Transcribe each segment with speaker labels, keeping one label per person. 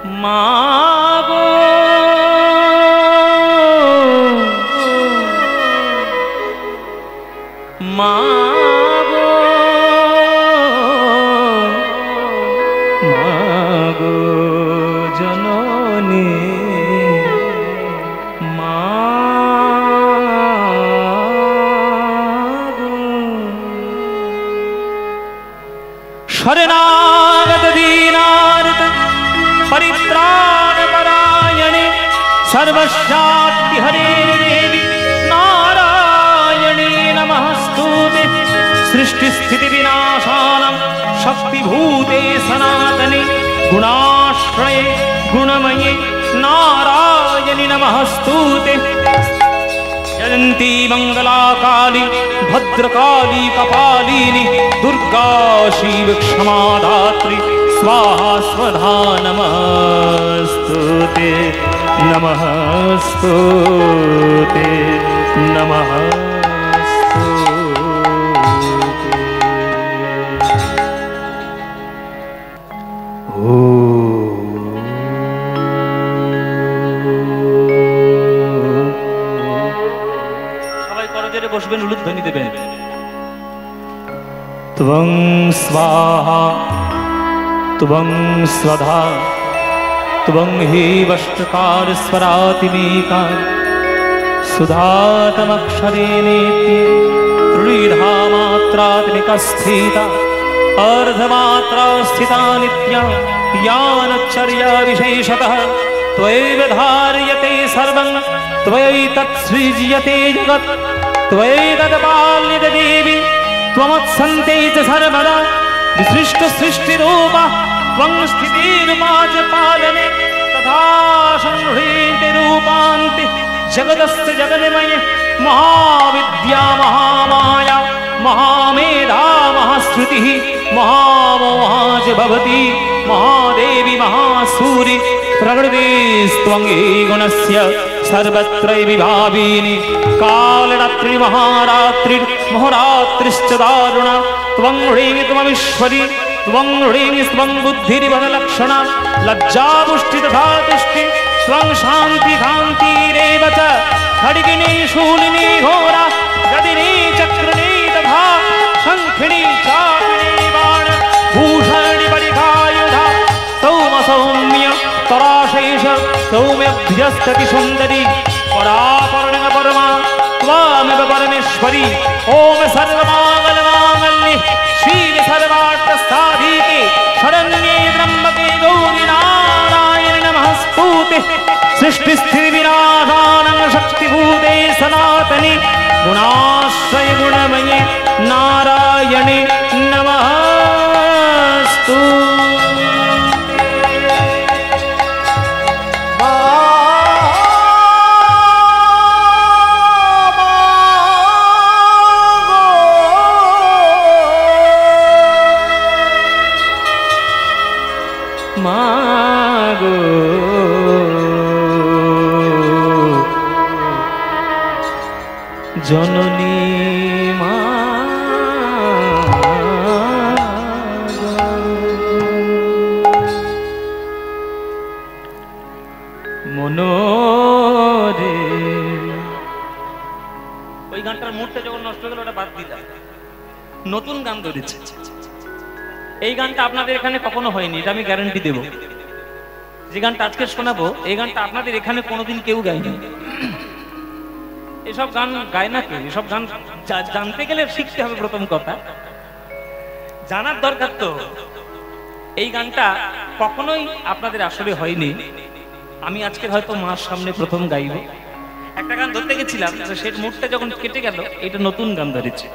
Speaker 1: মাগো মাগো মাগো জননী মাগো শরণাগত দীনার্ত परित्राणपरायणे सर्वस्याद्य हरे देवी नारायणे नमस्तुते सृष्टिस्थितिविनाशानं शक्तिभूते सनातने गुणाश्रये गुणमये नारायणे नमस्तुते जयन्ती मंगलाकाली भद्रकाली कपालिनी दुर्गा शिव क्षमा धात्री स्वाहा स्वधा नमस्तुते नमस्तुते नमस्तुते। সবাই করজোরে বসবেন, উলুধ্বনি দেবেন। त्वं स्वाहा त्वं स्वधा त्वं हि वष्ट्कार स्वरातिमेका सुधातमक्षरेणेति त्रिधा मात्रात्मिका स्थिता अर्धमात्रा स्थिता नित्या यानचर्या विशेषतः त्वयैव धार्यते सर्वं त्वयैतत् सृज्यते जगत् त्वयैतत् पाल्यते देवी त्वमत्सन्ते च सर्वदा विसृष्ट सृष्टिरूपा त्वं स्थितिरूपा च पालने तथा संहृति रूपान्ति जगदस्य जगन्मये महाविद्या महामाया महामेधा महाश्रुतिः महामोहा च भवति महादेवी महासूरि प्रकृतिस्त्वं गुणस्य सर्वत्र विभाविनी कालरात्रि महारात्रि महोरात्रिश्च दारुणा त्वं ह्रीं त्वमीश्वरी त्वं ह्रीं त्वं बुद्धिर्बललक्षणा लज्जा पुष्टि तथा तुष्टि त्वं शान्ति कान्तिरेव च खड्गिनी शूलिनी घोरा गदिनी चक्रिणी तथा शङ्खिनी चापिनी बाण भूषणी परिखायुधा सौम सौम्य तराशेष सौम्यभ्यस्तति सुन्दरी परापरणग परमा त्वामेव परमेश्वरी ओम सर्वमाङ्गल्ये शिवे सर्वार्थसाधिके शरण्ये त्र्यम्बके गौरि नारायणि नमस्तुते सृष्टिस्थितिविनाशानं शक्तिभूते सनातने गुणाश्रय गुणमये नारायणे नमस्तुते। मागो जननी मागो মনোরে। ওই গানটার মুডটা যখন নষ্ট হলো ওটা বাদ দিলাম, নতুন গান ধরেছে। এই গানটা আপনাদের এখানে কখনো হয়নি, এটা আমি গ্যারান্টি দেব। যে গানটা আজকে শোনাবো এই গানটা আপনাদের এখানে কোনোদিন কেউ গায়নি। এসব গান গায় না কেউ, এসব গান জানতে গেলে শিখতে হবে। প্রথম কথা জানার দরকার। তো এই গানটা কখনোই আপনাদের আসলে হয়নি। আমি আজকে হয়তো মার সামনে প্রথম গাইব। একটা গান ধরতে গেছিলাম, সেই মুডটা যখন কেটে গেল এটা নতুন গান ধরেছে।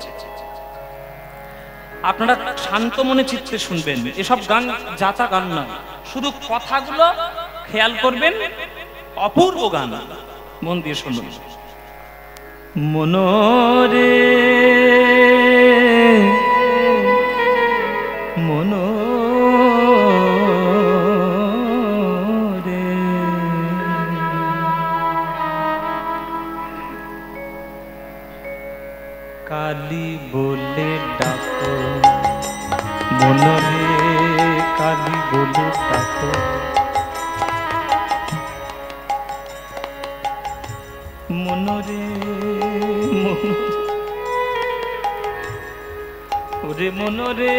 Speaker 1: আপনারা শান্ত মনে চিত্তে শুনবেন। এসব গান যাতা গান নয়, শুধু কথাগুলো খেয়াল করবেন। অপূর্ব গান, মন দিয়ে শুনুন। মনোরে মনোরে কালী বলে ডাকো, মনরে কালী বলে ডাকো, মনরে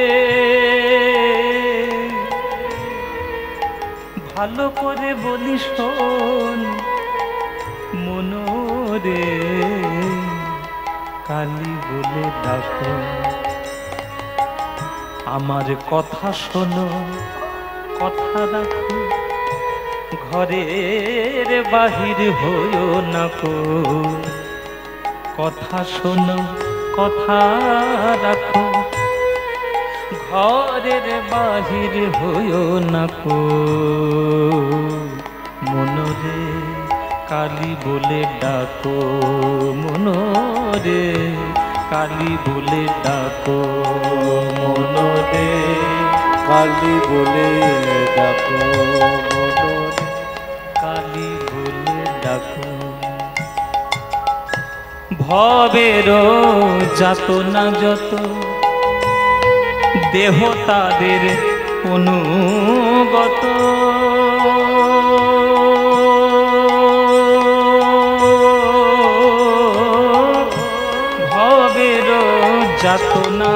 Speaker 1: ভালো করে বলি শোন মনরে কালী বলে ডাকো আমার কথা শোনো কথা রাখো ঘরের বাহির হইও না কো কথা শোনো কথা রাখো ঘরের বাহির হইও না কো মনরে কালী বলে ডাকো মনরে কালী বলে ডাকো
Speaker 2: মনরে কালী বলে ডাকো মনরে
Speaker 1: কালী বলে ডাকো ভবের যাতনা যত দেহ তাদের অনুগত ভবের যাতনা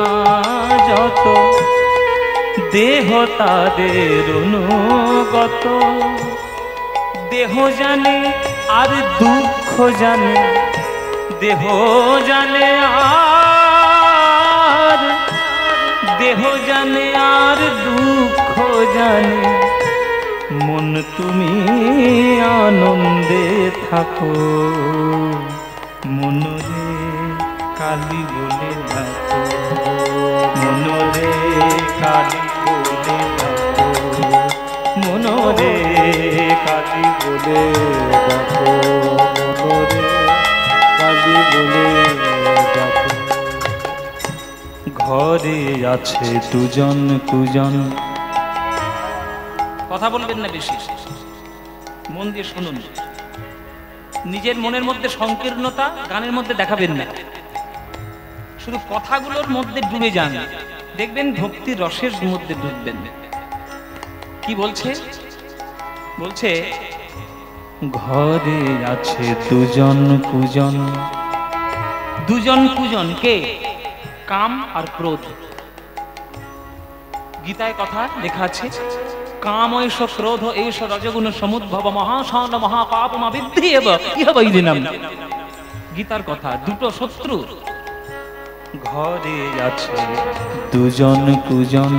Speaker 1: যত দেহ তাদের অনুগত দেহ জানে আর দুঃখ জানে দেহ জানে আর দেহ জানে আর দুঃখ জানে মন তুমি আনন্দে থাকো মনরে কালী বলে ডাকো মনরে কালী বলে ডাকো মনরে কালী
Speaker 2: বলে ডাকো মনরে কালী বলে ডাকো
Speaker 1: ঘরে আছে দুজন কুজন কথা বলবেন না বেশি মন দিয়ে শুনুন নিজের মনের মধ্যে সংকীর্ণতা গানের মধ্যে দেখাবেন না শুধু কথাগুলোর মধ্যে ডুবে যান দেখবেন ভক্তির রসের মধ্যে ডুববেন কি বলছে বলছে ঘরে আছে দুজন কুজন দুজন কুজন কে কাম আর ক্রোধ গীতায় কথা লেখা আছে কাম ঐশ ক্রোধ এইশ রজগুণ সমুদ্ভব মহাশান মহাপাপমা বিদ্ধি এব ইহ বৈদিনম গীতার কথা দুটো শত্রু ঘরে আছে দুজন কুজন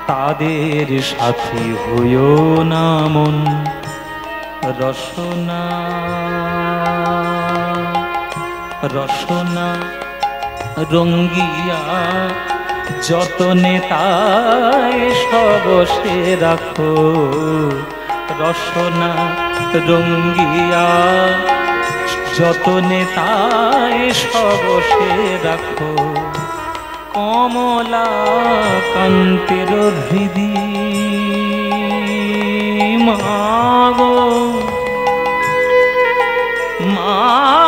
Speaker 1: তাদের সাথী হইও না মন রসনা রসনা রঙ্গিয়া যতনে তাই সবসে রাখো রসনা রঙ্গিয়া যতনে তাই সবসে রাখো কমলা কান্তের হৃদি মাগো মাগো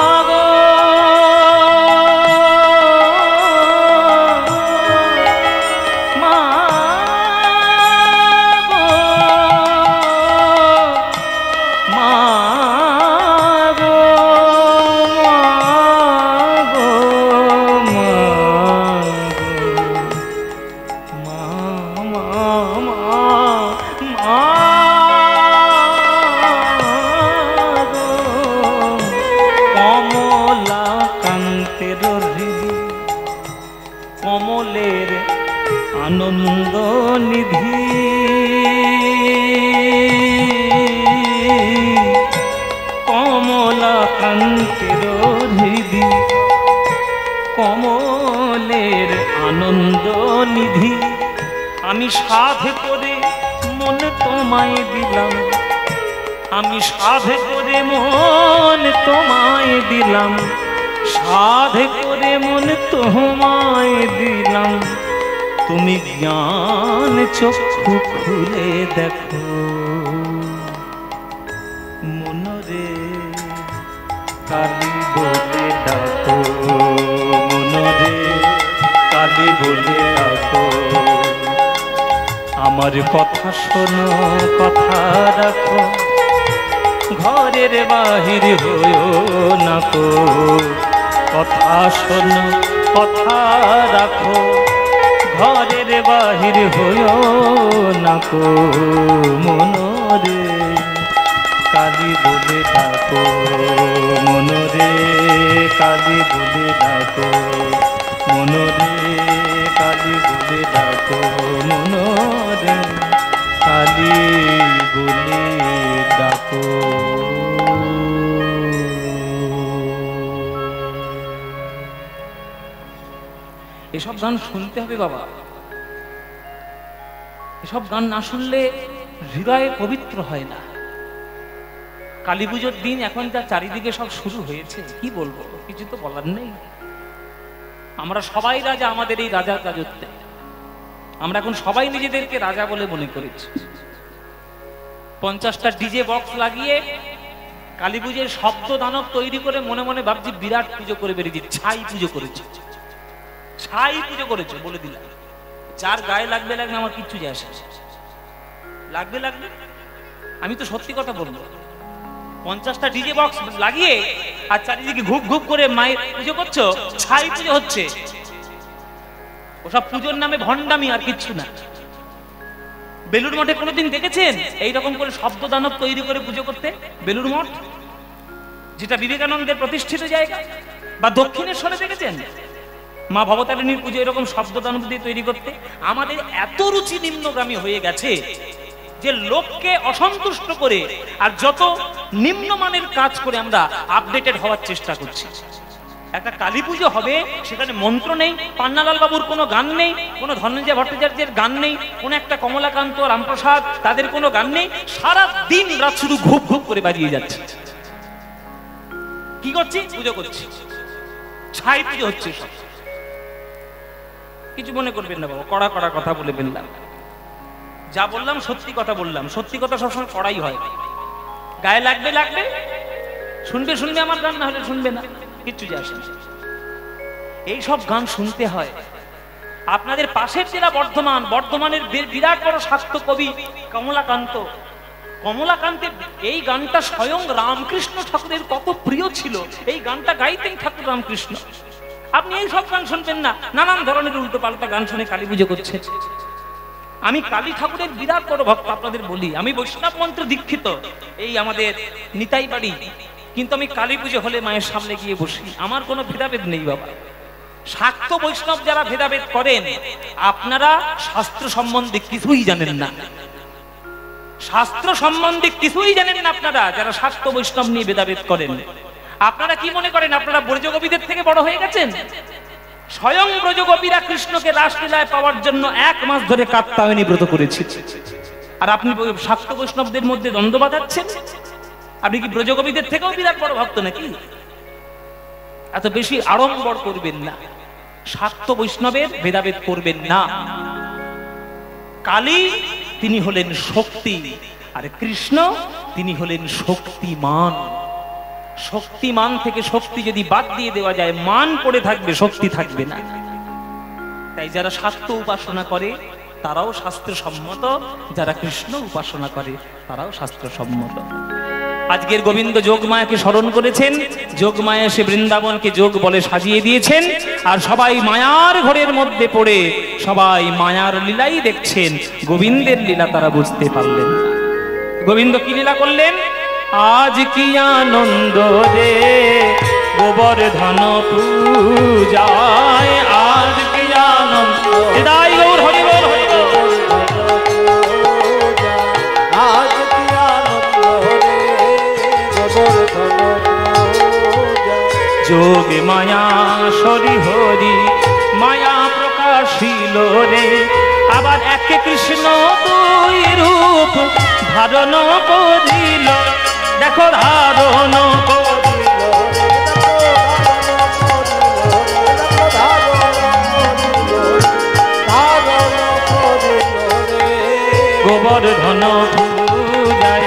Speaker 1: কমলের আনন্দ নিধি কমলা কান্তের হৃদি কমলের আনন্দ নিধি আমি সাধ করে মন তোমায় দিলাম আমি সাধ করে মন তোমায় দিলাম সাধ করে মন তোমায় দিলাম তুমি জ্ঞান চক্ষু খুলে দেখো মনরে কালী বলে ডাকো মনরে কালী বলে ডাকো আমার কথা শোনো কথা রাখো ঘরের বাহির হইও না কো কথা শোনো কথা রাখো ঘরের বাহির হইও না কো মনরে, কালী বলে ডাকো মনরে, কালী বলে ডাকো মনরে, কালী বলে ডাকো মনরে, কালী বলে ডাকো। এসব গান শুনতে হবে বাবা, এসব গান না শুনলে হৃদয়ে পবিত্র হয় না। কালী পুজোর দিন এখন যা চারিদিকে সব শুরু হয়েছে, কি বলবো, কিছু তো বলার নেই। আমরা সবাই রাজা আমাদের এই রাজার রাজত্বে, আমরা এখন সবাই নিজেদেরকে রাজা বলে মনে করেছি। 50টা ডিজে বক্স লাগিয়ে কালী পুজোর শব্দ দানব তৈরি করে মনে মনে ভাবছি বিরাট পুজো করে বেরিয়েছি। ছাই পুজো করেছি, ছাই পুজো করেছে বলে দিলাম। যার গায়ে লাগবে লাগবে, আমার কিচ্ছু যায় আসে, লাগবে লাগবে। আমি তো সত্যি কথা বলবো, 50টা ডিজে বক্স লাগিয়ে আর চারিদিকে ঘুপ ঘুপ করে মায়ের পুজো করছো, ছাই পুজো হচ্ছে। ওসব পুজোর নামে ভণ্ডামি আর কিচ্ছু না। বেলুড় মঠে কোনোদিন দেখেছেন এইরকম করে শব্দ দানব তৈরি করে পুজো করতে? বেলুড় মঠ যেটা বিবেকানন্দের প্রতিষ্ঠিত জায়গা, বা দক্ষিণেশ্বরে দেখেছেন মা ভবতারিণীর পুজো এরকম শব্দ দানব দিয়ে তৈরি করতে? আমাদের এত রুচি নিম্নগামী হয়ে গেছে যে লোককে অসন্তুষ্ট করে আর যত নিম্নমানের কাজ করে আমরা আপডেটেড হওয়ার চেষ্টা করছি। একটা কালী পুজো হবে, সেখানে মন্ত্র নেই, পান্নালাল বাবুর কোনো গান নেই, কোনো ধনঞ্জয় ভট্টাচার্যের গান নেই, কোনো একটা কমলাকান্ত রামপ্রসাদ তাদের কোনো গান নেই। সারা দিন রাত শুধু ঘুপ ঘুপ করে বাজিয়ে যাচ্ছে। কি করছি? পুজো করছি, ছাই পুজো হচ্ছে সব। কিছু মনে করবেন না বাবা, কড়া কড়া কথা বলে ফেললাম। যা বললাম সত্যি কথা বললাম, সত্যি কথা সবসময় কড়াই হয়। গায়ে লাগবে লাগবে, শুনবে শুনবে আমার গান, না হলে শুনবে না, কিচ্ছু যায় আসে না। এইসব গান শুনতে হয়। আপনাদের পাশের জেলা বর্ধমান, বর্ধমানের বিরাট বড় শাক্ত কবি কমলাকান্ত, কমলাকান্তের এই গানটা স্বয়ং রামকৃষ্ণ ঠাকুরের কত প্রিয় ছিল। এই গানটা গাইতেন ঠাকুর রামকৃষ্ণ। আপনি এই সব গান শুনবেন না, নানান ধরনের উল্টো পাল্টা গান শুনে কালী পুজো করছে। আমি কালী ঠাকুরের বিরাট বড় ভক্ত, আপনাদের বলি। আমি বৈষ্ণব মন্ত্র দীক্ষিত, এই আমাদের নিতাই বাড়ি, কিন্তু আমি কালী পুজো হলে মায়ের সামনে গিয়ে বসি। আমার কোনো ভেদাভেদ নেই বাবা। শাক্ত বৈষ্ণব যারা ভেদাভেদ করেন, আপনারা শাস্ত্র সম্বন্ধে কিছুই জানেন না। শাস্ত্র সম্বন্ধে কিছুই জানেন না আপনারা যারা শাক্ত বৈষ্ণব নিয়ে ভেদাভেদ করেন। আপনারা কি মনে করেন আপনারা ব্রজগোপীদের থেকে বড় হয়ে গেছেন? স্বয়ং ব্রজগোপীরা কৃষ্ণকে রাসলীলায় পাওয়ার জন্য 1 মাস ধরে কাত্যায়নী ব্রত করেছে, আর আপনি শাক্ত বৈষ্ণবদের মধ্যে দ্বন্দ্ব বাঁধাচ্ছেন। আপনি কি ব্রজগোপীদের থেকেও বিরাট বড় ভক্ত নাকি? এত বেশি আড়ম্বর করবেন না, শাক্ত বৈষ্ণবের ভেদাভেদ করবেন না। কালী তিনি হলেন শক্তি, আর কৃষ্ণ তিনি হলেন শক্তিমান। শক্তিমান থেকে শক্তি যদি বাদ দিয়ে দেওয়া যায়, মান পড়ে থাকবে, শক্তি থাকবে না। তাই যারা শাক্ত উপাসনা করে তারাও শাস্ত্রসম্মত, যারা কৃষ্ণ উপাসনা করে তারাও শাস্ত্রসম্মত। আজকের গোবিন্দ যোগমায়াকে স্মরণ করেছেন, যোগমায়া সে বৃন্দাবনকে যোগ বলে সাজিয়ে দিয়েছেন, আর সবাই মায়ার ঘরের মধ্যে পড়ে সবাই মায়ার লীলাই দেখছেন, গোবিন্দের লীলা তারা বুঝতে পারলেন না। গোবিন্দ কি লীলা করলেন? আজ কি আনন্দ রে গোবর্ধন পূজায়, আজ কি আনন্দ, হৃদয় গৌর হরি বল হরি বল।
Speaker 2: আজ কি আনন্দ রে গোবর্ধন পূজা,
Speaker 1: যোগ মায়া সরি হরি মায়া প্রকাশিল রে, আবার একে কৃষ্ণ দুই রূপ ধারণ করিল, দেখো ধারণ গোবর্ধন পূজায়,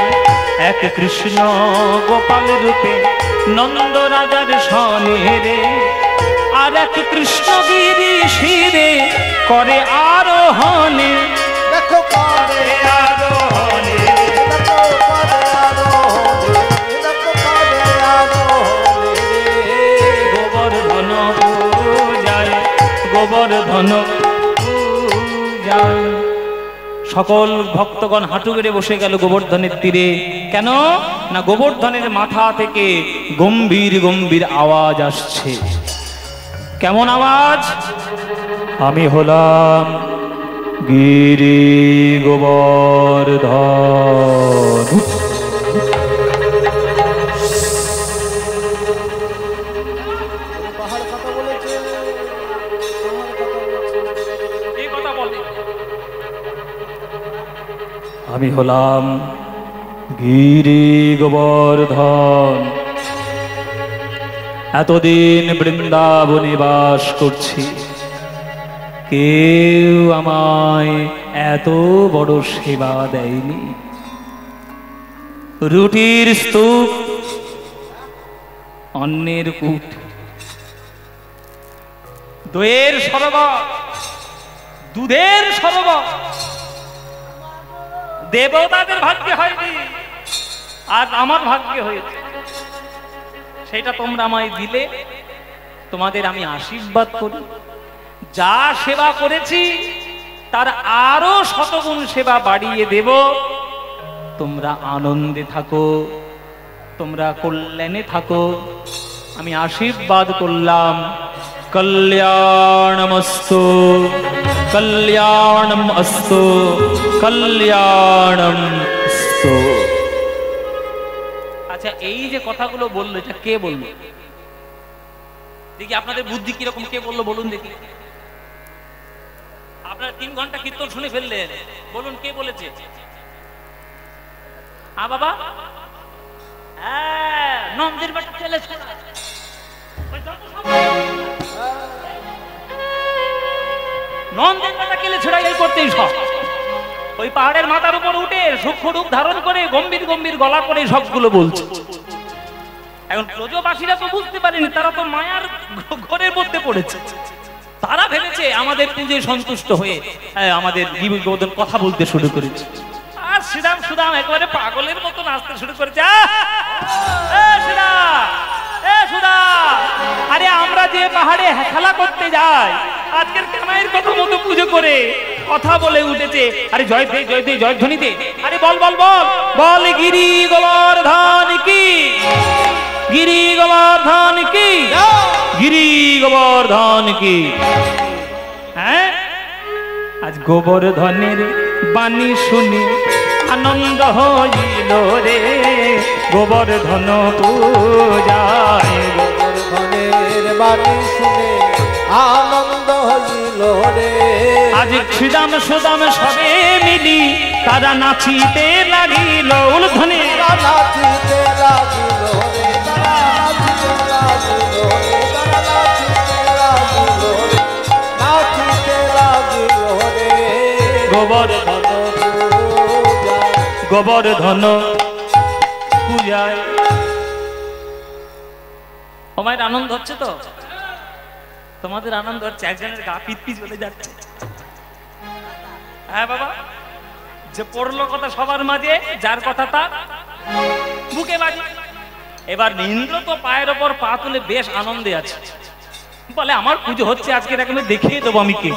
Speaker 1: এক কৃষ্ণ গোপাল রূপে নন্দ রাজার সনে রে, আর এক কৃষ্ণ গিরি শিরে করে আরোহণে,
Speaker 2: দেখো করে
Speaker 1: আরোহণে গোবর্ধন পূজায়, গোবর্ধন সকল ভক্তগণ হাঁটু গেড়ে বসে গেল গোবর্ধনের তীরে। কেন না, গোবর্ধনের মাথা থেকে গম্ভীর গম্ভীর আওয়াজ আসছে। কেমন আওয়াজ? আমি হলাম গিরি গোবর্ধন।
Speaker 2: পাহাড় কথা বলেছে,
Speaker 1: এই কথা বলে। আমি হলাম গিরি গোবর্ধন, এতদিন বৃন্দাবনে বাস করছি, কেউ আমায় এত বড় সেবা দেয়নি। রুটির স্তূপ, অন্নের কূট, দইয়ের সরোবর, দুধের সরোবর দেবতাদের ভাগ্যে হয়নি, আর আমার ভাগ্যে হয়েছে। সেটা তোমরা আমায় দিলে, তোমাদের আমি আশীর্বাদ করি। যা সেবা করেছি তার আরো শতগুণ সেবা বাড়িয়ে দেব। তোমরা আনন্দে থাকো, তোমরা কল্যাণে থাকো। আমি আশীর্বাদ করলাম, কল্যাণমস্তু, কল্যাণম অস্তু, কল্যাণম অস্তু। আচ্ছা, এই যে কথাগুলো বললো, এটা কে বললো? দেখি আপনাদের বুদ্ধি কিরকম, কে বললো বলুন দেখি। আপনারা 3 ঘন্টা কীর্তন শুনে ফেললেন, বলুন কে বলেছে? বাবা, হ্যাঁ, নন্দের বাটা চলে নন্দের বাটা কেলে ছেড়াই এই করতেই সব। ওই পাহাড়ের মাথার উপর উঠে সূক্ষ্ম রূপ ধারণ করে গম্ভীর গম্ভীর গলা করে সবগুলো বলছে। এখন ব্রজবাসীরা তো বুঝতে পারেনি, তারা তো মায়ার ঘরের মধ্যে পড়েছে। তারা ভেবেছে আমাদের পুজোয় সন্তুষ্ট হয়ে আমাদের গোবর্ধন কথা বলতে শুরু করেছে। আর শ্রীরাম সুদাম একেবারে পাগলের মতো নাচতে শুরু করেছে। আরে আমরা যে পাহাড়ে খেলা করতে যাই, আজকের কানাইয়ের কথা মতো পুজো করে কথা বলে উঠেছে। আরে জয় দে, জয় দে, জয়ধ্বনি দে। আরে বল বল বল বল, গিরি গোবর্ধন কি, গিরি গোবর্ধন কি, গিরি গোবর্ধন কি। হ্যাঁ, আজ গোবর্ধনের বাণী শুনে আনন্দ হইল রে, গোবর্ধন পূজায়।
Speaker 2: গোবর্ধনের বাণী শুনে আনন্দ হইল রে।
Speaker 1: আজ শ্রীরাম সুদাম সবে মিলি তারা নাচিতে লাগিল উলধ্বনি,
Speaker 2: নাচিতে লাগিল রে, তারা নাচিতে লাগিল রে, তারা নাচিতে লাগিল রে, নাচিতে লাগিল রে।
Speaker 1: গোবর্ধন
Speaker 2: পূজায়,
Speaker 1: গোবর্ধন পূজায়। তোমার আনন্দ হচ্ছে তো? তোমাদের আনন্দ হচ্ছে? একজনের গা পিত্তি চলে যাচ্ছে। হ্যাঁ বাবা, যে পড়লো কথা সবার মাঝে, যার কথা তার বুকে বাজে। এবার ইন্দ্র তো পায়ের ওপর পা তুলে বেশ আনন্দে আছে, বলে আমার পুজো হচ্ছে আজকে, এরকম দেখিয়ে দেবো আমি কে।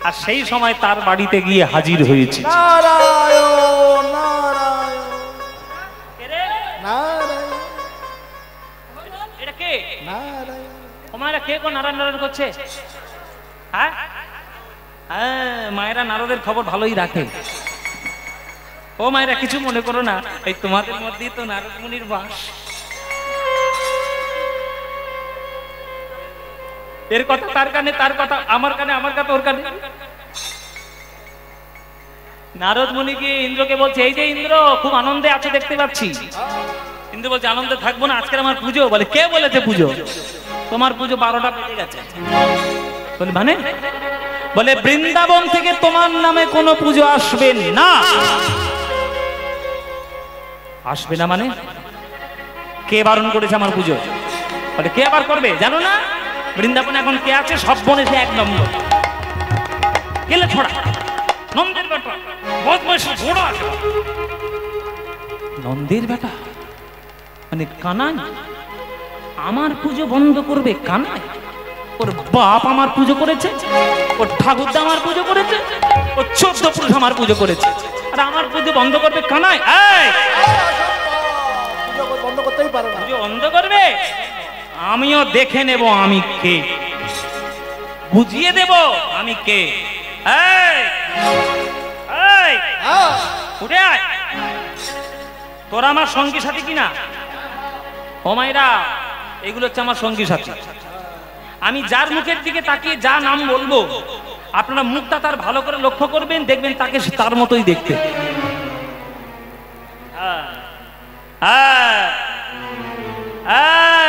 Speaker 1: আর সেই সময় তার বাড়িতে গিয়ে হাজির হয়েছে
Speaker 2: নারায়ণ নারায়ণ নারায়ণ
Speaker 1: এটা কে?
Speaker 2: নারায়ণ।
Speaker 1: মায়েরা কে গো নারায়ণ নারায়ণ করছে? হ্যাঁ হ্যাঁ, মায়েরা নারদের খবর ভালোই রাখে। ও মায়েরা, কিছু মনে করো না, এই তোমাদের মধ্যেই তো নারদ মুনির বাস। এর কথা তার কানে, তার কথা আমার কানে, আমার কথা ওর কানে। নারদ মুনি গিয়ে ইন্দ্রকে বলছে, এই যে ইন্দ্র, খুব আনন্দে আছো দেখতে পাচ্ছি। ইন্দ্র বলছে, আনন্দে থাকবো না, আজকের আমার পুজো। বলে, কে বলেছে পুজো? তোমার পুজো 12টা বেজে গেছে। বলে মানে? বলে, বৃন্দাবন থেকে তোমার নামে কোনো পুজো আসবে না। আসবে না মানে? কে বারণ করেছে আমার পুজো? বলে, কে আবার করবে জানো না? বৃন্দাবনে এখন কে আছে? সব বনে সে 1 নম্বর গেলে ছড়া, নন্দের বেটা, বদমাইশ ঘোড়া আছে। নন্দের বেটা মানে কানাই আমার পুজো বন্ধ করবে? কানাই? ওর বাপ আমার পুজো করেছে, ওর ঠাকুরদা আমার পুজো করেছে, ও 14 পুরুষ আমার পুজো করেছে, আর আমার পুজো বন্ধ করবে কানাই? এই
Speaker 2: পুজো বন্ধ করতেই পারে না।
Speaker 1: পুজো বন্ধ করবে? আমিও দেখে নেব আমি কে, বুঝিয়ে দেব আমি কে। এই এই
Speaker 2: হ্যাঁ,
Speaker 1: উঠে আয়, তোরা আমার সঙ্গী সাথী কিনা? ও মাইরা, এগুলো হচ্ছে আমার সঙ্গী সাথী। আমি যার মুখের দিকে তাকিয়ে যা নাম বলবো, আপনারা মুখটা তার ভালো করে লক্ষ্য করবেন, দেখবেন তাকে তার মতোই দেখতে।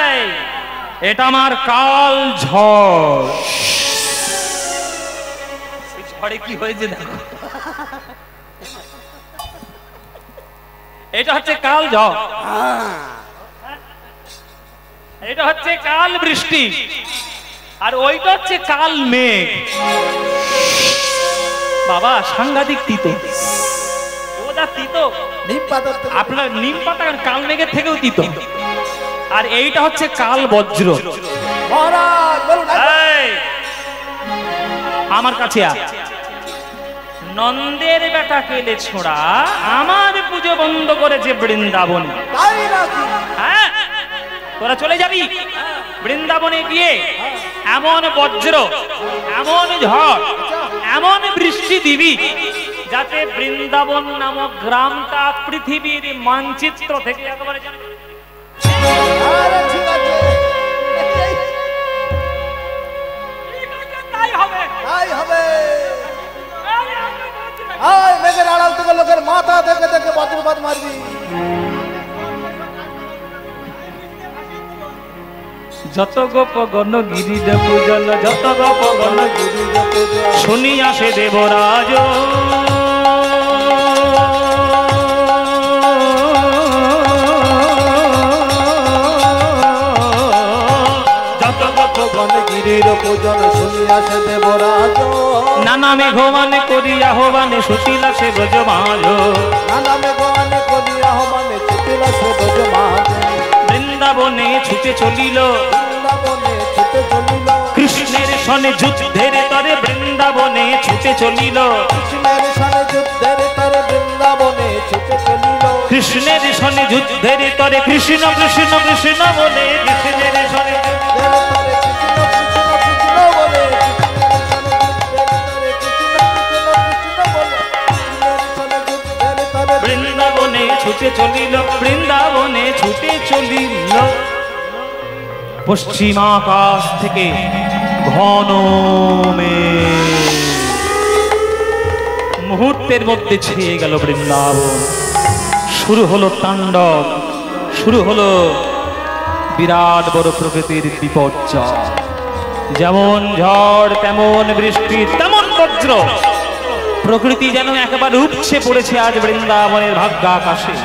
Speaker 1: এই, এটা আমার কাল ঝড়। ঝড়ে কি হয়েছে দেখো, এটা হচ্ছে কাল ঝড়, এটা হচ্ছে কাল বৃষ্টি, আর ওইটা হচ্ছে কাল মেঘ। বাবা সাংঘাতিক তিতো, ও যা তিতো,
Speaker 2: নিম পাতা
Speaker 1: আপনার নিম পাতা কাল মেঘের থেকেও তিতো। আর এইটা হচ্ছে কাল বজ্র।
Speaker 2: মহারাজ বলুন।
Speaker 1: এই, আমার কাছে আয়। নন্দের বেটা কেলে ছোড়া আমার পুজো বন্ধ করেছে বৃন্দাবনে।
Speaker 2: তাই নাকি?
Speaker 1: হ্যাঁ, তোরা চলে যাবি বৃন্দাবনে গিয়ে এমন বজ্র, এমন ঝড়, এমন বৃষ্টি দিবি যাতে বৃন্দাবন নামক গ্রামটা পৃথিবীর মানচিত্র থেকে একেবারে
Speaker 2: আরে ঠিক আছে,
Speaker 1: তাই হবে।
Speaker 2: তাই হবে। আয় মেঘের আড়াল থেকে লোকের মাথা থেকে থেকে বজ্রপাত মারবি।
Speaker 1: যত গোপ গণ গিরিজ পূজন, যত গোপ গণ গিরিজ পূজন, শুনিয়া সে দেবরাজ। যত গোপ গণ
Speaker 2: গিরির পূজন শুনিয়া সে দেবরাজ।
Speaker 1: নানা মেঘমানে করিয়া হবানে সুশীলা সে ব্রজমাজ।
Speaker 2: নানা মেঘানে করিয়া হবানে ছুটিলা সে ব্রজমাজ।
Speaker 1: বৃন্দাবনে ছুটে চলিল,
Speaker 2: বৃন্দাবনে ছুটে চলিল,
Speaker 1: কৃষ্ণের সনে যুদ্ধের তরে বৃন্দাবনে ছুটে চলিল।
Speaker 2: কৃষ্ণের সনে যুদ্ধের তরে বৃন্দাবনে ছুটে চলিল।
Speaker 1: কৃষ্ণের সনে যুদ্ধের তরে কৃষ্ণ কৃষ্ণ কৃষ্ণ বলে, কৃষ্ণের সনে বৃন্দাবনে ছুটে চলিল, বৃন্দাবনে ছুটে চলিল। পশ্চিম আকাশ থেকে ঘন মেঘ মুহূর্তের মধ্যে ছেয়ে গেল বৃন্দাবন। শুরু হলো তাণ্ডব, শুরু হলো বিরাট বড় প্রকৃতির বিপর্যয়। যেমন ঝড়, তেমন বৃষ্টি, তেমন বজ্র। প্রকৃতি যেন একেবারে উপচে পড়েছে আজ বৃন্দাবনের ভাগ্যাকাশে।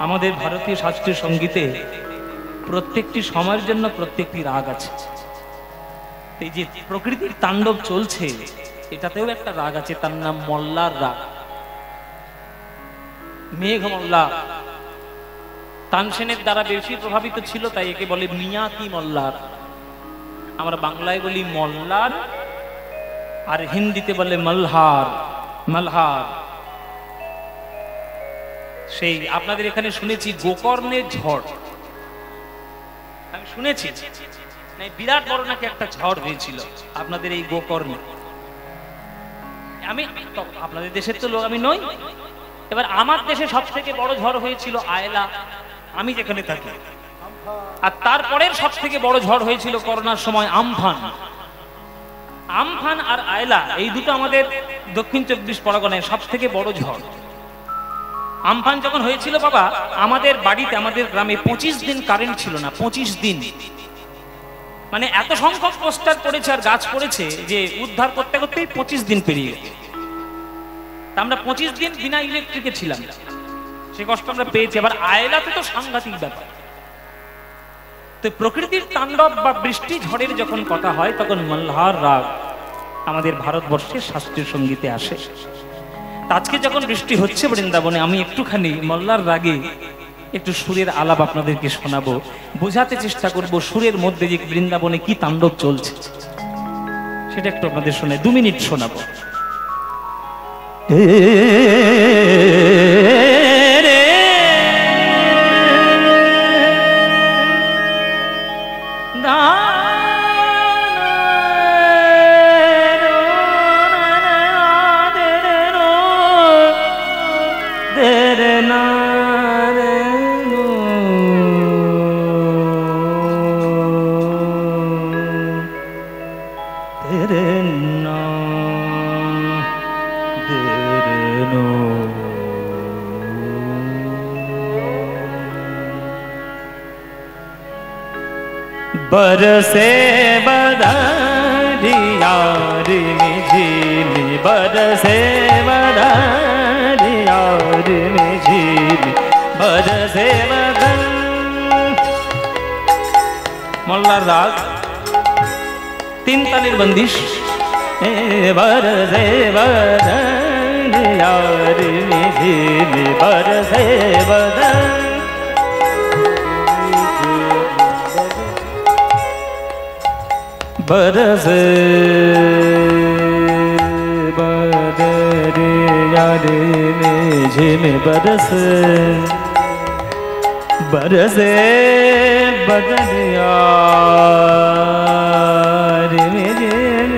Speaker 1: আমাদের ভারতীয় শাস্ত্রীয় সঙ্গীতে প্রত্যেকটি সময়ের জন্য প্রত্যেকটি রাগ আছে। এই যে প্রকৃতির তাণ্ডব চলছে, এটাতেও একটা রাগ আছে, তার নাম মল্লার রাগ। মেঘ মল্লা তানসেনের দ্বারা বেশি প্রভাবিত ছিল, তাই একে বলে মিয়াতি মল্লার। আমরা বাংলায় বলি মল্লার, আর হিন্দিতে বলে মলহার। মলহার সেই আপনাদের এখানে শুনেছি গোকর্ণের ঝড়, আমি শুনেছি বিরাট বড় নাকি একটা ঝড় হয়েছিল আপনাদের এই গোকর্ণে। আমি আপনাদের দেশের তো লোক আমি নই। এবার আমার দেশে সব থেকে বড় ঝড় হয়েছিল আয়লা, আমি যেখানে থাকি। আর তারপরের সব থেকে বড় ঝড় হয়েছিল করোনার সময় আমফান। আমফান আর আয়লা এই দুটো আমাদের দক্ষিণ 24 পরগনায় সব থেকে বড় ঝড়। আমফান যখন হয়েছিল বাবা, আমাদের বাড়িতে, আমাদের গ্রামে 25 দিন কারেন্ট ছিল না। 25 দিন, মানে এত সংখ্যক পোস্টার পড়েছে আর গাছ পড়েছে যে উদ্ধার করতে করতেই 25 দিন পেরিয়ে গেছে। তা আমরা 25 দিন বিনা ইলেকট্রিকে ছিলাম, সে কষ্ট আমরা পেয়েছি। আবার আয়লাতে তো সাংঘাতিক ব্যাপার। তো প্রকৃতির তাণ্ডব বা বৃষ্টি ঝড়ের যখন কথা হয় তখন মল্লার রাগ আমাদের ভারতবর্ষের শাস্ত্রীয় সঙ্গীতে আসে। আজকে যখন বৃষ্টি হচ্ছে বৃন্দাবনে, আমি একটুখানি মল্লার রাগে একটু সুরের আলাপ আপনাদেরকে শোনাবো, বোঝাতে চেষ্টা করব সুরের মধ্যে যে বৃন্দাবনে কি তাণ্ডব চলছে সেটা একটু আপনাদের শোনাই। 2 মিনিট শোনাবো।
Speaker 3: बरसे बदरिया रिमझिम, बरसे बदरिया रिमझिम, बरसे बदन।
Speaker 1: মল্লার রাগ 3 তালের বন্দিশ।
Speaker 3: बरसे बदरिया रिमझिम, बरसे बदन। बरस बदरिया रिमझिम, बरस बरसे बदरिया रिमझिम,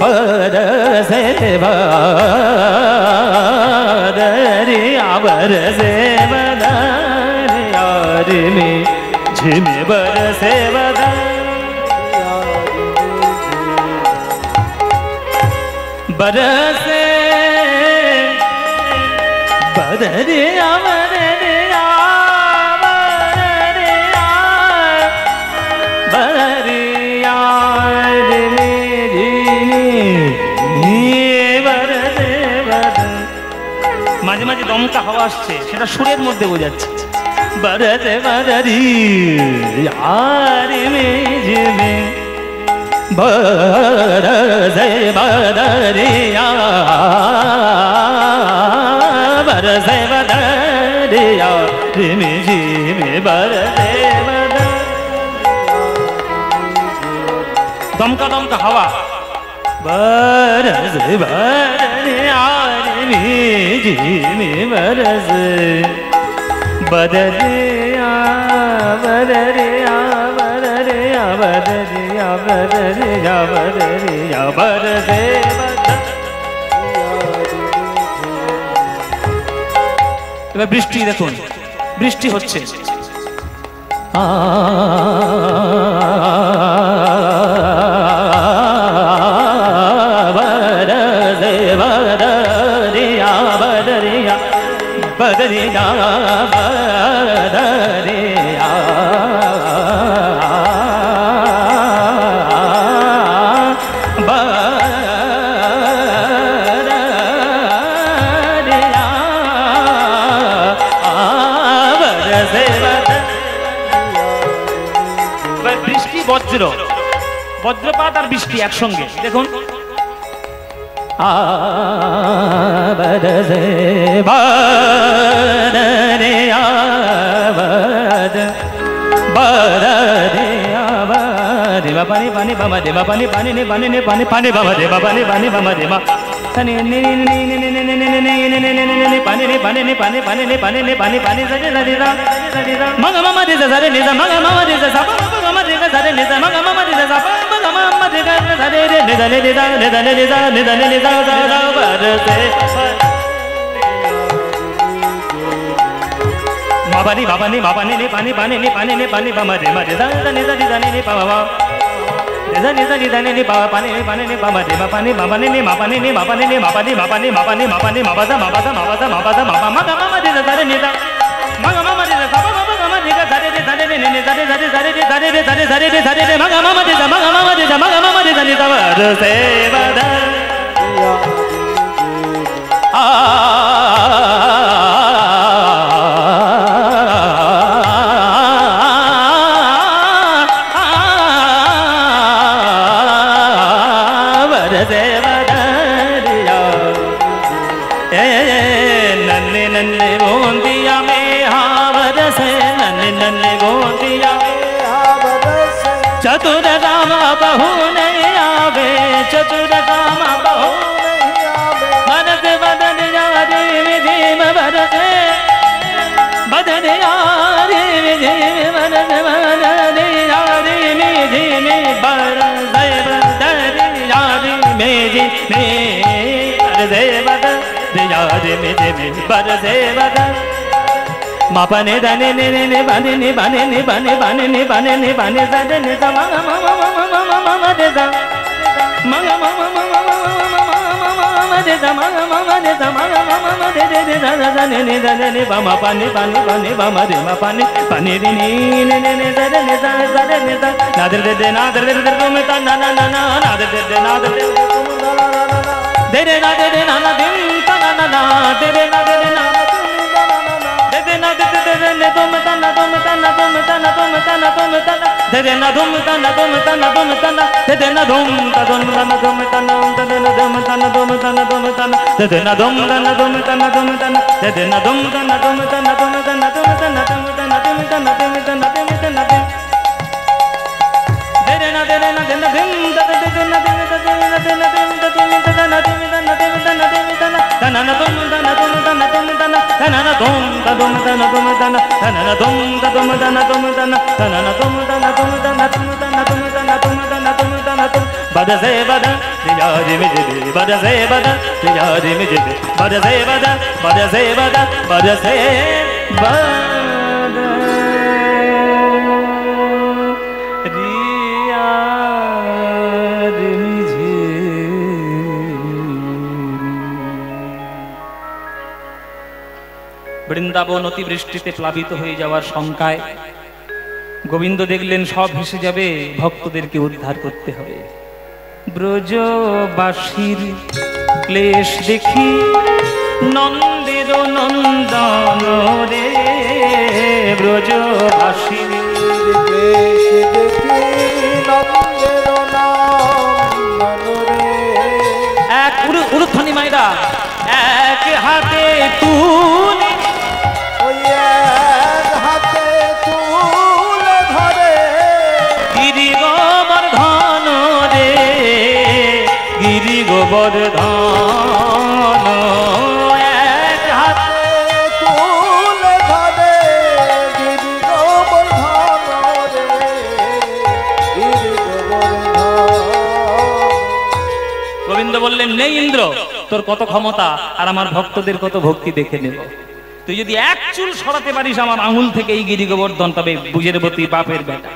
Speaker 3: बरसे बदरिया, बरसे बदरिया रिमझिम, बरसे बरसे बदरिया, बदरिया, बदरिया, बदरिया बरसे बदन।
Speaker 1: মাঝে মাঝে দমকা হাওয়া আসছে, সেটা সুরের মধ্যে বোঝাচ্ছে।
Speaker 3: बरसे बदरिया रिमझिम, बरसे बदरिया, बरसे बदरिया रिमझिम, बरसे बदरिया।
Speaker 1: দমকা দমকা হাওয়া।
Speaker 3: बरसे बदरिया रिमझिम, बरसे बदरिया, बदरिया, बदरिया, बदरिया, बदरिया, बदरिया, बरसे
Speaker 1: এবার বৃষ্টি দেখুন, বৃষ্টি হচ্ছে।
Speaker 3: बरसे बदरिया, बदरिया, बदरिया, बदरिया,
Speaker 1: বৃষ্টি, বজ্র, বজ্রপাত আর বৃষ্টি একসঙ্গে দেখুন।
Speaker 3: बरसे बदरिया, बदरिया, बदरिया, पानी पानी बम दे, पानी पानी ने पानी ने पानी पानी बम दे, पानी पानी बम दे, पानी ने पानी ने पानी ने पानी पानी ने पानी ने पानी पानी सजे सजे सा मग मम दे सरे ने सा मग मम दे सा मग दे सरे ने सा मग मम दे सा मग मम दे सरे ने सा ने सा ने सा ने सा ने सा ने सा सा बरसे babani babani babani ni pani pani ni pani ni pani bama re ma re da da ni da ni pa ba da ni da ni pa pani ni pani ni bama re ma pani babani ni ma pani ni ma pani ni ma pani ma pani ma pani ma pani ma ba da ma ba da ma ba da ma ba da ma ba ma ga ma re da re ni da ma ga ma re da ba ba ba ga ma re ga da re ni ni da re ma ga ma re da ma ga ma re da ma ga ma re da ni da ba se ba da नन्हे नन्हे गोंदिया में हावर से नन्हे नन्हे गोंदिया चतुर रामा बहू नहीं आवे चतुर रामा बहू बरस बदन यारी विधिम बरसे बदन यारी विधिम बरस बदन यारी विधिम बरसे बदन यारी मेजी बरसे बदन यारी विधिम बरसे बदन ma pa ne da ne ne ne ne ba ne ne ba ne ne ba ne ba ne ne ba ne ne ba ne za de ne za ma ma ma ma ma ma ma ma ma de za ma ma ma ma ma ma ma ma ma de za ma ma ma de za ma ma ma ma de de za za ne ne da ne ba ma pa ne ba ma de ma pa ne re ni ne ne ne za de ne za de ne za na de na de de me ta na na na na na de na de de na de na na de ta na na na de na de na ne dum ta na dum ta na dum ta na dum ta na dum ta na de na dum ta na dum ta na dum ta na de na dum ta dum ta na dum ta na de na dum ta na dum ta na dum ta na de na dum ta na dum ta na dum ta na de na dum ta na dum ta na dum ta na dum ta na dum ta na dum ta na dum ta na dum ta na de na de na de na dum ta de de na de na de na de na dum ta de na na dum ta na dum ta na dum ta na ta na na dum ta na dum ta na dum ta na ta na na dum ta dum ta na dum ta na ta na na dum ta dum ta na dum ta na ta na na dum ta na dum ta na dum ta na dum ta na dum ta na dum ta na dum bada se bada yaari me jibe bada se bada yaari me jibe bada se bada bada se bada bada se bada Vrindavan অতিবৃষ্টিতে প্লাবিত হয়ে যাওয়ার শঙ্কায় গোবিন্দ দেখলেন সব ভেসে যাবে, ভক্তদেরকে উদ্ধার করতে হবে। ব্রজবাসীর ক্লেশ দেখি নন্দের নন্দন রে, ব্রজবাসীর
Speaker 2: ক্লেশ দেখি নন্দের নন্দন রে।
Speaker 1: এক উরুধ্বনি মায়েরা এক হাতে তুলে
Speaker 2: হাতে তুলে ধরে
Speaker 1: গিরি গোবর্ধন রে, গিরি গোবর্ধন এক হাতে
Speaker 2: তুলে ধরে গিরি গোবর্ধন রে, গিরি গোবর্ধন।
Speaker 1: গোবিন্দ বললেন, নেই ইন্দ্র, তোর কত ক্ষমতা আর আমার ভক্তদের কত ভক্তি দেখে নেব। তুই যদি এক চুল সরাতে পারিস আমার আঙুল থেকে এই গিরি গোবর্ধন, তবে বুঝের বতী বাপের বেটা।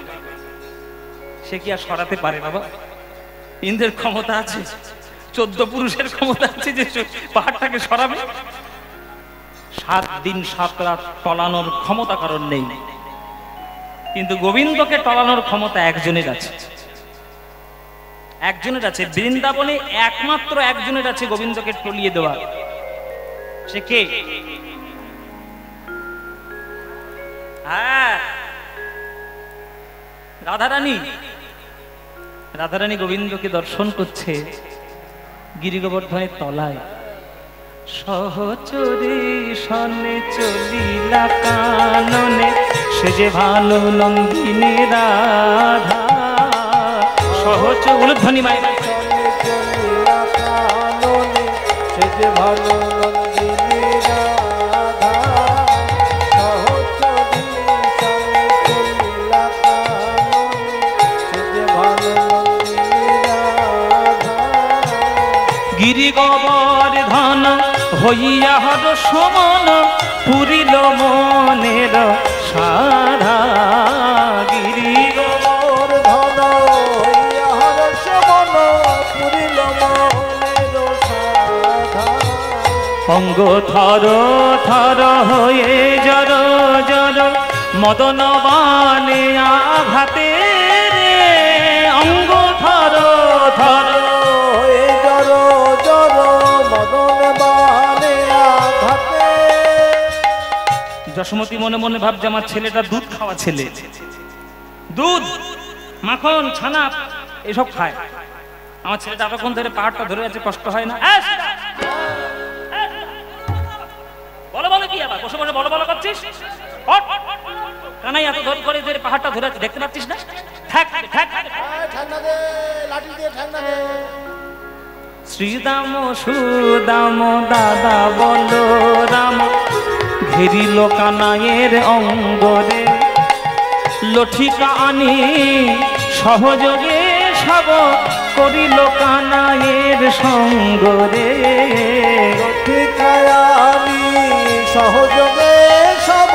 Speaker 1: সে কি আর সরাতে পারে বাবা? ইন্দ্রের ক্ষমতা আছে, 14 পুরুষের ক্ষমতা আছে যে পাহাড়টাকে সরাবে। 7 দিন 7 রাত টলানোর ক্ষমতা কারণ নেই, কিন্তু গোবিন্দকে টলানোর ক্ষমতা একজনের আছে, একজনের আছে। বৃন্দাবনে একমাত্র একজনের আছে গোবিন্দকে টলিয়ে দেওয়া। সে কে? হ্যাঁ, রাধারানী। রাধারানী গোবিন্দকে দর্শন করছে গিরি গোবর্ধনের তলায়। সহচরী সনে চলিলা কাননে, সে যে ভালো নন্দিনী রাধা। সহজ উলুধ্বনি মায়ের
Speaker 2: চলিলা কাননে, সে যে ভালো নন্দিনী রাধা। সহচরী সনে চলিলা কাননে, সে যে ভালো নন্দিনী রাধা।
Speaker 1: গিরি গোবর্ধন হইয়া হর সমন
Speaker 3: পুরিল মনের সাধা গিরি
Speaker 2: মোর ধন ইহার সমন পুরিল মনের সাধা
Speaker 3: অঙ্গ থর থর হয়ে জর জর মদন বানে আঘাতে রে অঙ্গ থর থর
Speaker 2: হয়ে জর জর মদন বানে আঘাতে
Speaker 1: যশোমতী মনে মনে ভাবছে আমার ছেলেটা দুধ খাওয়া ছেলে, দুধ মাখন ছানা এসব খায়, আমার ছেলেটা এতক্ষণ ধরে পাহাড়টা ধরে আছে, কষ্ট হয় না? বলো বলো কি আবার বসে বসে বলো বলো করছিস? কানাই এত ধরে করে ধরে পাহাড়টা ধরে আছে, দেখতে পাচ্ছিস না? ঠ্যাক ঠ্যাক
Speaker 2: ঠান্ডা দে লাঠি দিয়ে ঠান্ডা দে
Speaker 3: শ্রীদাম সুদাম দাদা বলো রাম ঘেরিল কানাইয়ের অঙ্গরে লঠিকা আনি সহযোগে সব করিল কানাইয়ের সঙ্গরে
Speaker 2: ঠিকায় আমি সহযোগে সব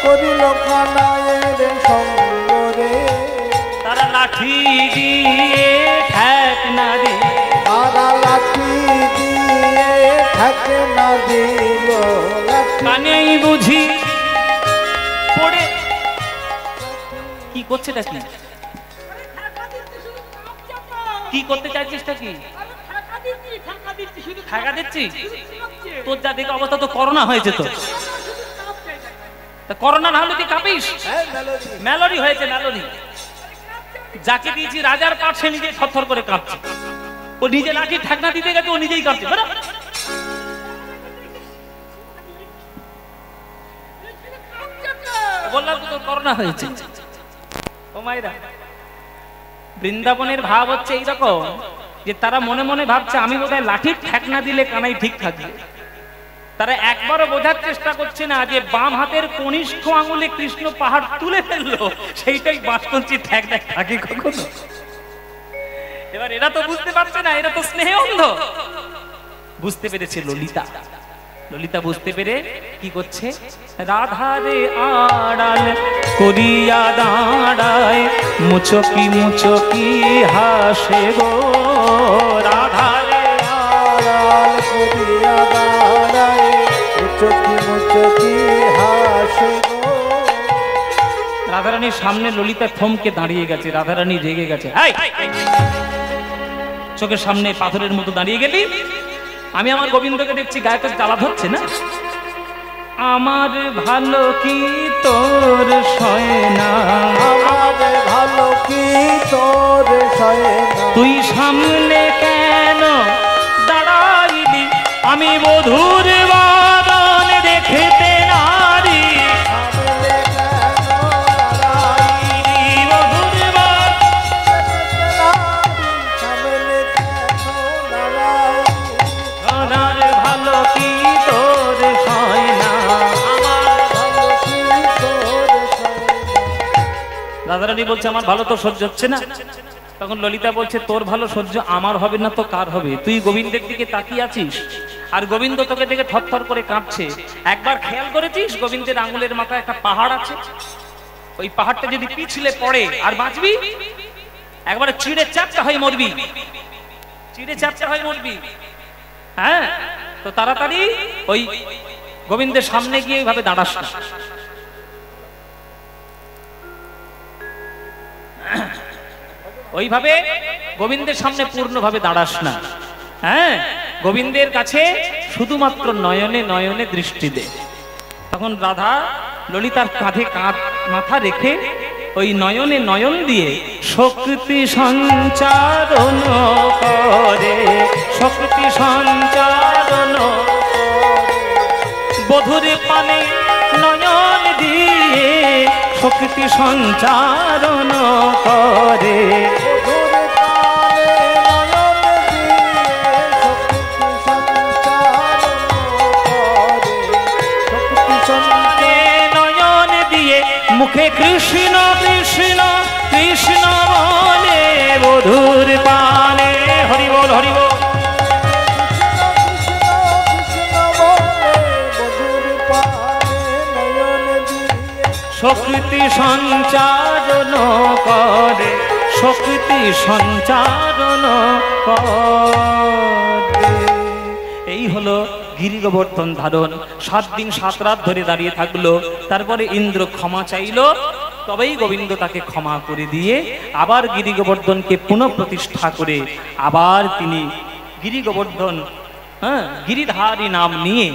Speaker 2: করিল কানাইয়ের সঙ্গরে
Speaker 3: তারা লাঠি দিয়ে ঠেক না দিয়ে
Speaker 2: তারা লাঠি দিয়ে থাকে না দিল
Speaker 3: কানেই বুঝি পড়ে কি করছেটা কি কি করতে চাইছিসটা কি ঠাকা দিচ্ছি তোর যা দেখে অবস্থা তো করোনা হয়েছে তো করোনা না হলে তুই কাঁপিস মেলোডি হয়েছে মেলোডি যাকে দিয়েছি রাজার পাঠ সে নিজে থরথর করে কাঁপছে ও নিজে লাঠি ঠাকনা দিতে গেছে ও নিজেই কাঁপছে বললাম তো তোর করোনা হয়েছে ও মাইরা বৃন্দাবনের ভাব হচ্ছে এইরকম যে তারা মনে মনে ভাবছে আমি বোধহয় লাঠির ঠেকনা দিলে কানাই ঠিক থাকবে। তারা একবারও বোঝার চেষ্টা করছে না যে বাম হাতের কনিষ্ঠ আঙুলে কৃষ্ণ পাহাড় তুলে ফেললো, সেইটাই বাঁশকঞ্চি ঠেক দেখ থাকে কখনো। এবার এরা তো বুঝতে পারছে না, এরা তো স্নেহে অন্ধ। বুঝতে পেরেছে ললিতা, ললিতা বুঝতে পেরে কি করছে, রাধারে আড়াল করিয়া দাঁড়ায় মুচকি মুচকি হাসে গো, রাধারে
Speaker 2: আড়াল করিয়া দাঁড়ায় মুচকি মুচকি হাসে গো।
Speaker 1: রাধারানীর সামনে ললিতা থমকে দাঁড়িয়ে গেছে, রাধারানী রেগে গেছে। চোখের সামনে পাথরের মতো দাঁড়িয়ে গেলি, আমি আমার গোবিন্দকে দেখছি গায়ে তো জ্বালা ধরছে না। আমার ভালো কি তোর সয় না,
Speaker 2: আমার ভালো কি তোর সয় না,
Speaker 3: তুই সামনে কেন দাঁড়াইলি, আমি বধুর বাদন দেখতে নারী,
Speaker 2: সামনে কেন দাঁড়াইলি,
Speaker 3: বধুর বাদন
Speaker 2: সামনে কেন দাঁড়াইলি,
Speaker 3: আমার ভালো কি তোর সয় না, আমার
Speaker 2: ভালো কি তোর সয় না।
Speaker 1: রাধারানী বলছে আমার ভালো তো সহ্য হচ্ছে না। তখন ললিতা বলছে তোর ভালো সহ্য আমার হবে না তো কার হবে, তুই গোবিন্দের দিকে তাকিয়ে আছিস আর গোবিন্দ তোকে দেখে থরথর করে কাঁপছে। একবার খেয়াল করেছিস গোবিন্দের আঙুলের মাথায় একটা পাহাড় আছে, ওই পাহাড়টা যদি পিছলে পড়ে আর বাঁচবি, একবারে চিড়ে চাপটা হয়ে মরবি, চিড়ে চাপটা হয়ে মরবি। হ্যাঁ, তো তাড়াতাড়ি ওই গোবিন্দের সামনে গিয়ে এইভাবে দাঁড়াস না। ওইভাবে গোবিন্দের সামনে পূর্ণভাবে দাঁড়াস না। হ্যাঁ, গোবিন্দের কাছে শুধুমাত্র নয়নে নয়নে দৃষ্টি দে। তখন রাধা ললিতার কাঁধে মাথা রেখে ওই নয়নে নয়ন দিয়ে শক্তি সঞ্চারণ করে, শক্তি সঞ্চারণ বধুর পানে নয়ন দিয়ে শক্তি সঞ্চারণ করে,
Speaker 2: মধুর পানে নয়ন দিয়ে শক্তি সঞ্চারণ করে, শক্তি
Speaker 3: পানে নয়ন দিয়ে মুখে কৃষ্ণ কৃষ্ণ কৃষ্ণ বলে, বধুর পানে হরি বল হরি বল,
Speaker 2: কৃষ্ণ কৃষ্ণ কৃষ্ণ বলে মধুর পানে
Speaker 1: শক্তি সঞ্চারণ করে, শক্তি সঞ্চারণ করে। এই হলো গিরি গোবর্ধন ধারণ। 7 দিন 7 রাত ধরে দাঁড়িয়ে থাকলো। তারপরে ইন্দ্র ক্ষমা চাইলো, তবেই গোবিন্দ তাকে ক্ষমা করে দিয়ে আবার গিরি গোবর্ধনকে পুনঃ প্রতিষ্ঠা করে আবার তিনি গিরি গোবর্ধন, গিরিধারী নাম নিয়ে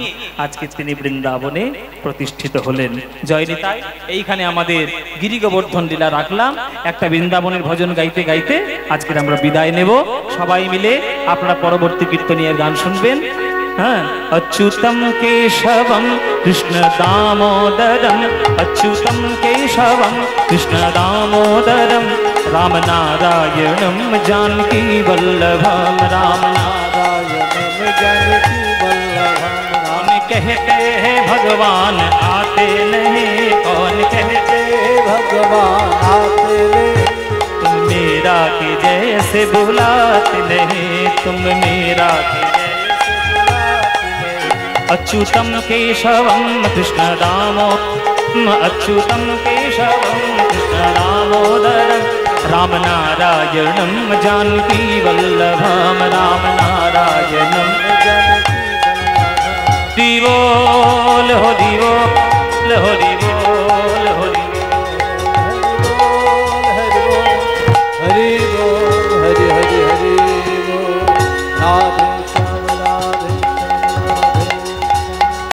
Speaker 1: আজকে তিনি বৃন্দাবনে প্রতিষ্ঠিত হলেন। জয় নিতাই। এইখানে আমাদের গিরি গোবর্ধন লীলা রাখলাম। একটা বৃন্দাবনের ভজন গাইতে গাইতে আজকের আমরা বিদায় নেব। সবাই মিলে আপনারা পরবর্তী কীর্তনীয় গান শুনবেন। अच्युतं केशवं कृष्ण दामोदरं, अच्युतं केशवं कृष्ण दामोदरं, रामनारायणं जानकी वल्लभं, रामनारायणं जानकी वल्लभं। कौन कहते हैं भगवान आते नहीं, कौन कहते हैं भगवान आते नहीं, तुम मेरा के जैसे बुलाते नहीं, तुम मेरा के अच्युतं केशवं कृष्ण दामो, अच्युतं केशवं कृष्ण दामोदरं, रामनारायणं जानकी वल्लभं, रामनारायणं जानकी वल्लभं। दिवो लहो दिवो लहो दिवो